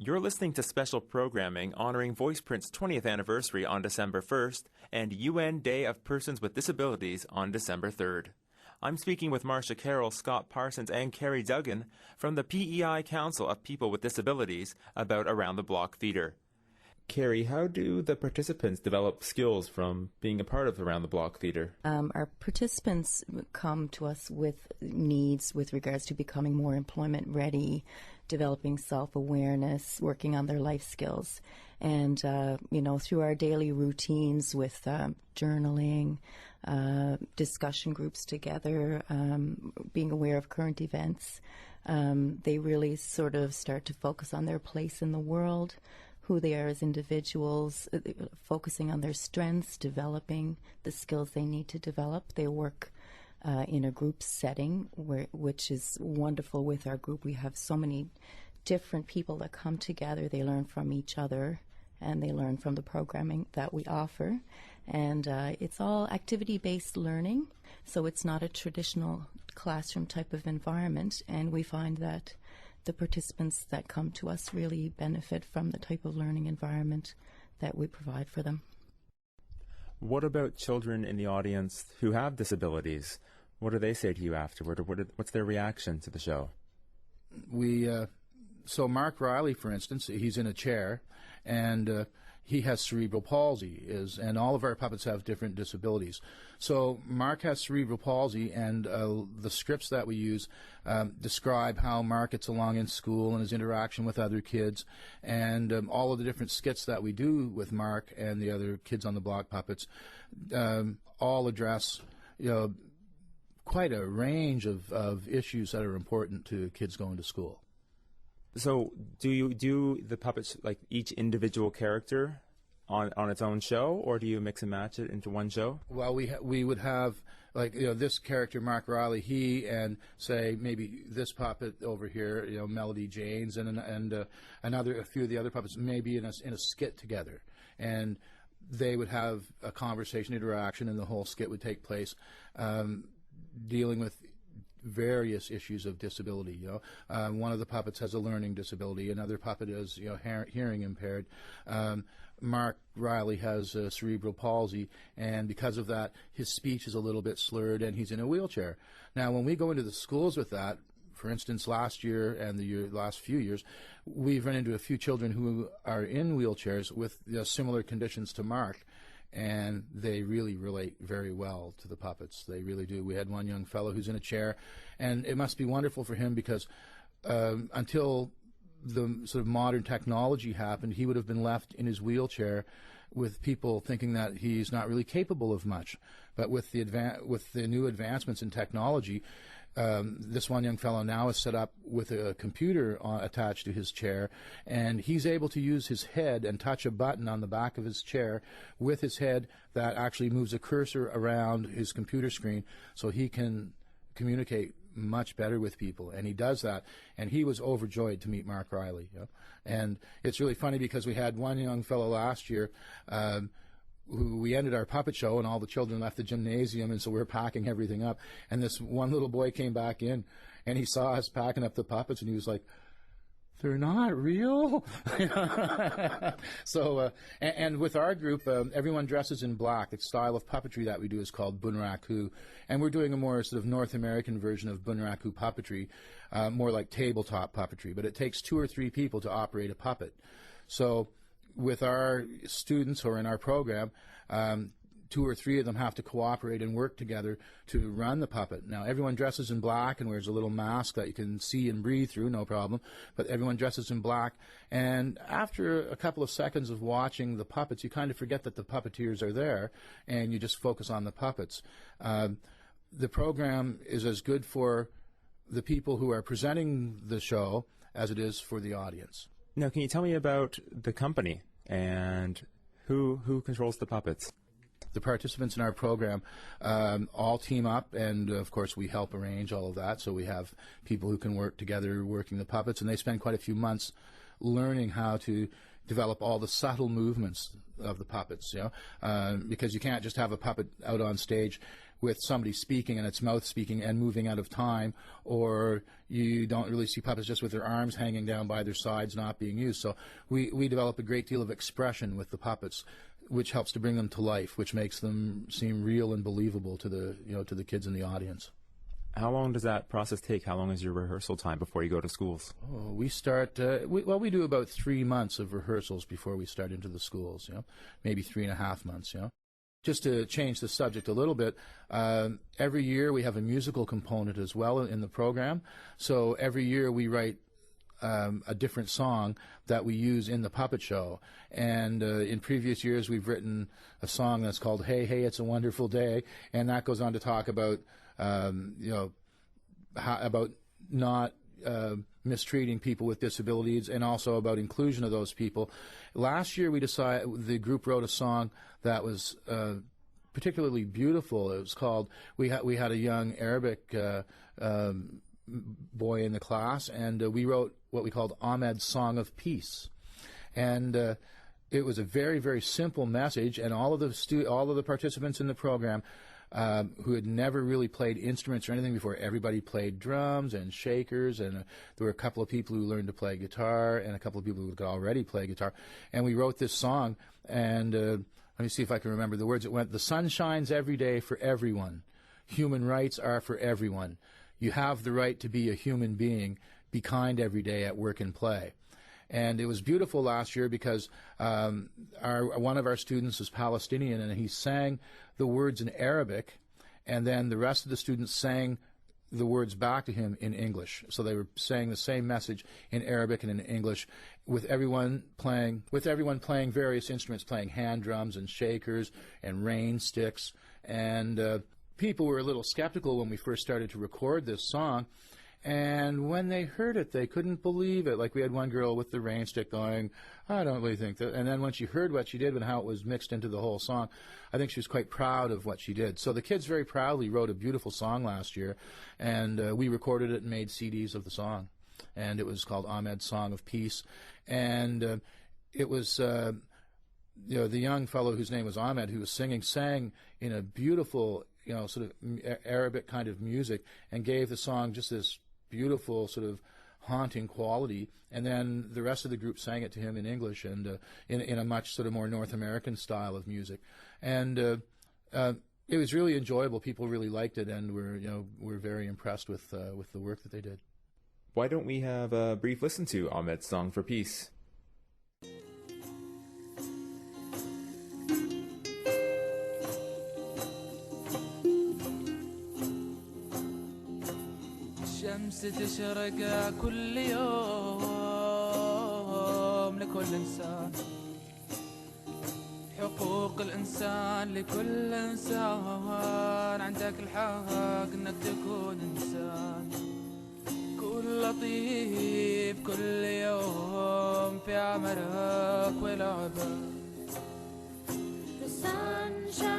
You're listening to special programming honoring VoicePrint's 20th anniversary on December 1st and UN Day of Persons with Disabilities on December 3rd. I'm speaking with Marcia Carroll, Scott Parsons, and Kerry Duggan from the P.E.I. Council of People with Disabilities about Around the Block Theatre. Kerry, how do the participants develop skills from being a part of Around the Block Theatre? Our participants come to us with needs with regards to becoming more employment ready, developing self-awareness, working on their life skills. And, through our daily routines with journaling, discussion groups together, being aware of current events, they really sort of start to focus on their place in the world, who they are as individuals, focusing on their strengths, developing the skills they need to develop. They work in a group setting, which is wonderful with our group. We have so many different people that come together. They learn from each other, and they learn from the programming that we offer. And it's all activity-based learning, so it's not a traditional classroom type of environment. And we find that the participants that come to us really benefit from the type of learning environment that we provide for them. What about children in the audience who have disabilities? What do they say to you afterward, or what's their reaction to the show? So Mark Riley, for instance, he's in a chair, and he has cerebral palsy, and all of our puppets have different disabilities. So Mark has cerebral palsy, and the scripts that we use describe how Mark gets along in school and his interaction with other kids, and all of the different skits that we do with Mark and the other kids on the block puppets all address, quite a range of issues that are important to kids going to school. So do you do the puppets like each individual character on its own show, or do you mix and match it into one show? Well, we would have, this character, Mark Riley, he and, say, maybe this puppet over here, Melody Janes, and a few of the other puppets maybe in a skit together. And they would have a conversation, interaction, and the whole skit would take place dealing with various issues of disability. One of the puppets has a learning disability. Another puppet is hearing impaired. Mark Riley has cerebral palsy, and because of that, his speech is a little bit slurred, and he's in a wheelchair. Now, when we go into the schools with that, for instance, last year and the last few years, we've run into a few children who are in wheelchairs with similar conditions to Mark, and they really relate very well to the puppets. They really do. We had one young fellow who's in a chair, and it must be wonderful for him because until the sort of modern technology happened, he would have been left in his wheelchair with people thinking that he's not really capable of much. But with the new advancements in technology, this one young fellow now is set up with a computer attached to his chair, and he's able to use his head and touch a button on the back of his chair with his head that actually moves a cursor around his computer screen so he can communicate much better with people, and he does that, and he was overjoyed to meet Mark Riley. And it's really funny because we had one young fellow last year who we ended our puppet show, and all the children left the gymnasium, and so we were packing everything up, and this one little boy came back in, and he saw us packing up the puppets, and he was like, "They're not real?" So, and with our group, everyone dresses in black. The style of puppetry that we do is called bunraku, and we're doing a more sort of North American version of bunraku puppetry, more like tabletop puppetry, but it takes 2 or 3 people to operate a puppet. So with our students who are in our program, 2 or 3 of them have to cooperate and work together to run the puppet. Now, everyone dresses in black and wears a little mask that you can see and breathe through, no problem, but everyone dresses in black. And after a couple of seconds of watching the puppets, you kind of forget that the puppeteers are there, and you just focus on the puppets. The program is as good for the people who are presenting the show as it is for the audience. Now, can you tell me about the company and who controls the puppets? The participants in our program all team up, and of course we help arrange all of that. So we have people who can work together working the puppets, and they spend quite a few months learning how to develop all the subtle movements of the puppets, because you can't just have a puppet out on stage with somebody speaking and its mouth speaking and moving out of time, or you don't really see puppets just with their arms hanging down by their sides not being used. So we develop a great deal of expression with the puppets, which helps to bring them to life, which makes them seem real and believable to the kids in the audience. How long does that process take? How long is your rehearsal time before you go to schools? Oh, we start, we do about 3 months of rehearsals before we start into the schools, maybe 3.5 months, Just to change the subject a little bit, every year we have a musical component as well in the program. So every year we write a different song that we use in the puppet show. And in previous years we've written a song that's called Hey, Hey, It's a Wonderful Day, and that goes on to talk about about not mistreating people with disabilities, and also about inclusion of those people. Last year the group wrote a song that was particularly beautiful. It was called, we had a young Arabic boy in the class, and we wrote what we called Ahmed's Song of Peace. And it was a very, very simple message, and all of the participants in the program who had never really played instruments or anything before. Everybody played drums and shakers, and there were a couple of people who learned to play guitar and a couple of people who could already play guitar. And we wrote this song, and let me see if I can remember the words. It went, "The sun shines every day for everyone. Human rights are for everyone. You have the right to be a human being. Be kind every day at work and play." And it was beautiful last year because one of our students is Palestinian, and he sang the words in Arabic, and then the rest of the students sang the words back to him in English. So they were saying the same message in Arabic and in English, with everyone playing various instruments, playing hand drums and shakers and rain sticks. And people were a little skeptical when we first started to record this song. And when they heard it, they couldn't believe it. Like, we had one girl with the rain stick going, "I don't really think that." And then when she heard what she did and how it was mixed into the whole song, I think she was quite proud of what she did. So the kids very proudly wrote a beautiful song last year, and we recorded it and made CDs of the song. And it was called Ahmed's Song of Peace. And it was, the young fellow whose name was Ahmed, who was singing, sang in a beautiful, sort of Arabic kind of music, and gave the song just this beautiful sort of haunting quality. And then the rest of the group sang it to him in English, and in a much sort of more North American style of music. And it was really enjoyable. People really liked it, and we're very impressed with the work that they did. Why don't we have a brief listen to Ahmed's Song for Peace? الشمس تشرق كل يوم لكل إنسان، حقوق الإنسان لكل إنسان، عندك الحق إنك تكون إنسان، كل لطيف كل يوم في عملك ولعبك. The sun shines